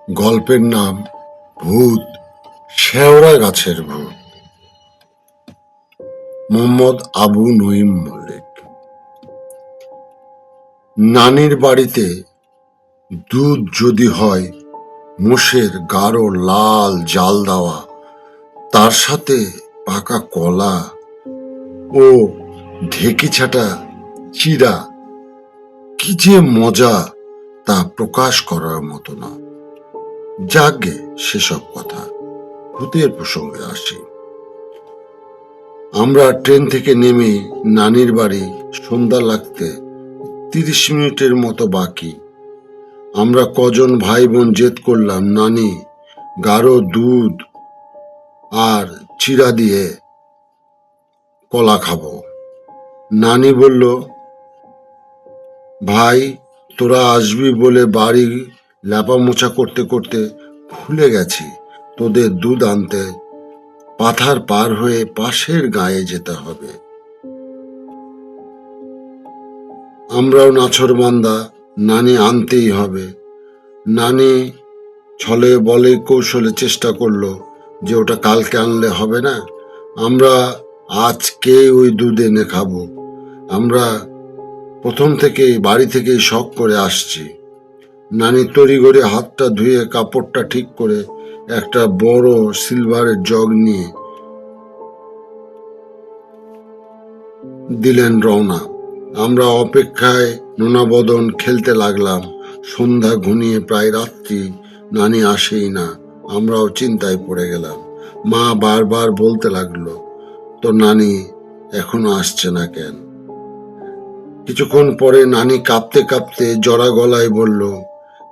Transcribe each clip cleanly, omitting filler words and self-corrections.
গল্পের নাম ভূত, শেওড়া গাছের ভূত। মোহাম্মদ আবু নঈম মল্লিক। নানির বাড়িতে দুধ যদি হয় মোষের গাঢ় লাল জাল দেওয়া, তার সাথে পাকা কলা ও ঢেকি ছাটা চিরা, কি যে মজা তা প্রকাশ করার মতো না। যাগে সেসব কথা, ভূতের প্রসঙ্গে আসি। আমরা ট্রেন থেকে নেমে নানির বাড়ি সন্ধ্যা লাগতে 30 মিনিটের মতো বাকি। আমরা কজন ভাই বোন জেদ করলাম, নানি গাঢ় দুধ আর চিরা দিয়ে কলা খাবো। নানি বলল, ভাই তোরা আসবি বলে বাড়ি ল্যাপামোছা করতে করতে ভুলে গেছি তোদের দুধ আনতে পাথার পার হয়ে পাশের গায়ে যেতে হবে। আমরাও নাছরবান্দা, নানি আনতেই হবে। নানি ছলে বলে কৌশলে চেষ্টা করলো যে ওটা কালকে আনলে হবে না, আমরা আজকে ওই দুধ এনে খাবো। আমরা প্রথম থেকেই বাড়ি থেকেই শখ করে আসছি। নানি তড়িঘড়ি হাতটা ধুয়ে কাপড়টা ঠিক করে একটা বড় সিলভারের জগ নিয়ে দিলেন রওনা। আমরা অপেক্ষায় নোনাবদন খেলতে লাগলাম। সন্ধ্যা ঘনিয়ে প্রায় রাত্রি, নানি আসেই না। আমরাও চিন্তায় পড়ে গেলাম। মা বারবার বলতে লাগলো, তো নানি এখনো আসছে না কেন? কিছুক্ষণ পরে নানি কাঁপতে কাঁপতে জড়া গলায় বলল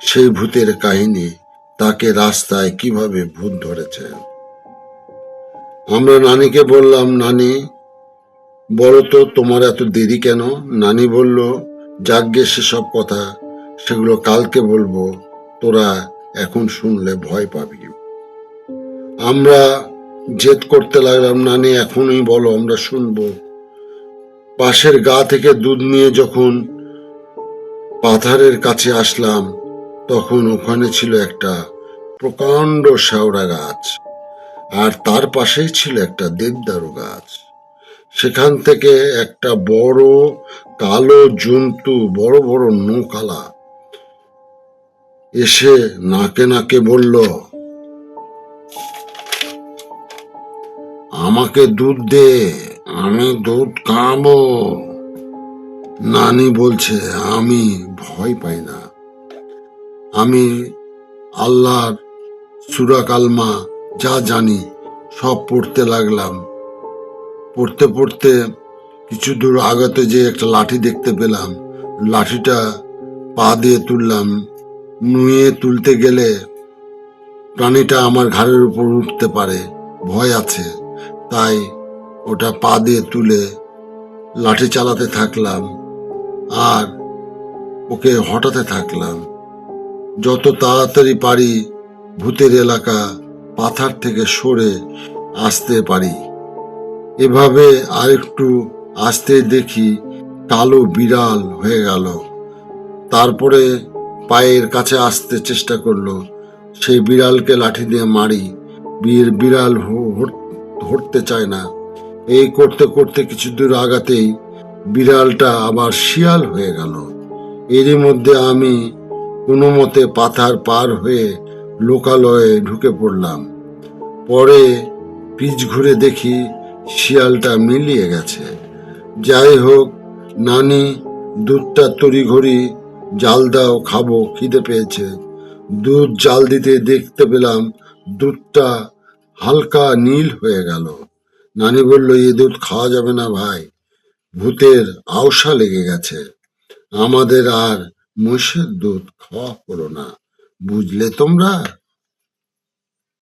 সেই ভূতের কাহিনী, তাকে রাস্তায় কিভাবে ভূত ধরেছে। আমরা নানিকে বললাম, নানি বলো তো তোমার এত দেরি কেন? নানি বলল, যাগ্গে সেসব কথা, সেগুলো কালকে বলবো, তোরা এখন শুনলে ভয় পাবি। আমরা জেদ করতে লাগলাম, নানি এখনই বলো, আমরা শুনবো। পাশের গা থেকে দুধ নিয়ে যখন পাথারের কাছে আসলাম, তখন ওখানে ছিল একটা প্রকাণ্ড শেওড়া গাছ, আর তার পাশেই ছিল একটা দেবদারু গাছ। সেখান থেকে একটা বড় কালো জন্তু, বড় বড় নৌকালা এসে নাকে নাকে বলল, আমাকে দুধ দে, আমি দুধ খাবো। নানি বলছে, আমি ভয় পাই না, আমি আল্লাহর সূরা কালমা যা জানি সব পড়তে লাগলাম। পড়তে পড়তে কিছু দূর আগাতে যে একটা লাঠি দেখতে পেলাম। লাঠিটা পা দিয়ে তুললাম। নুয়ে তুলতে গেলে প্রাণীটা আমার ঘাড়ের উপর উঠতে পারে, ভয় আছে, তাই ওটা পা দিয়ে তুলে লাঠি চালাতে থাকলাম আর ওকে হটাতে থাকলাম। যত তাড়াতাড়ি পারি ভূতের এলাকা পাথার থেকে সরে আসতে পারি। এভাবে আরেকটু আসতে দেখি কালো বিড়াল হয়ে গেল। তারপরে পায়ের কাছে আসতে চেষ্টা করলো। সেই বিড়ালকে লাঠি দিয়ে মারি, বিড়াল হটতে চায় না। এই করতে করতে কিছু দূর আগাতেই বিড়ালটা আবার শিয়াল হয়ে গেল। এরই মধ্যে আমি কোনো মতে পাথার পার হয়ে লোকালয়ে ঢুকে পড়লাম। পরে পিছ ঘুরে দেখি শিয়ালটা মিলিয়ে গেছে। যাই হোক, নানি দুধটা তড়িঘড়ি জাল দাও, খাবো, খিদে পেয়েছে। দুধ জাল দিতে দেখতে পেলাম দুধটা হালকা নীল হয়ে গেল। নানি বলল, এ দুধ খাওয়া যাবে না ভাই, ভূতের আওসা লেগে গেছে। আমাদের আর মহিষের দুধ খাওয়া হলো না, বুঝলে তোমরা।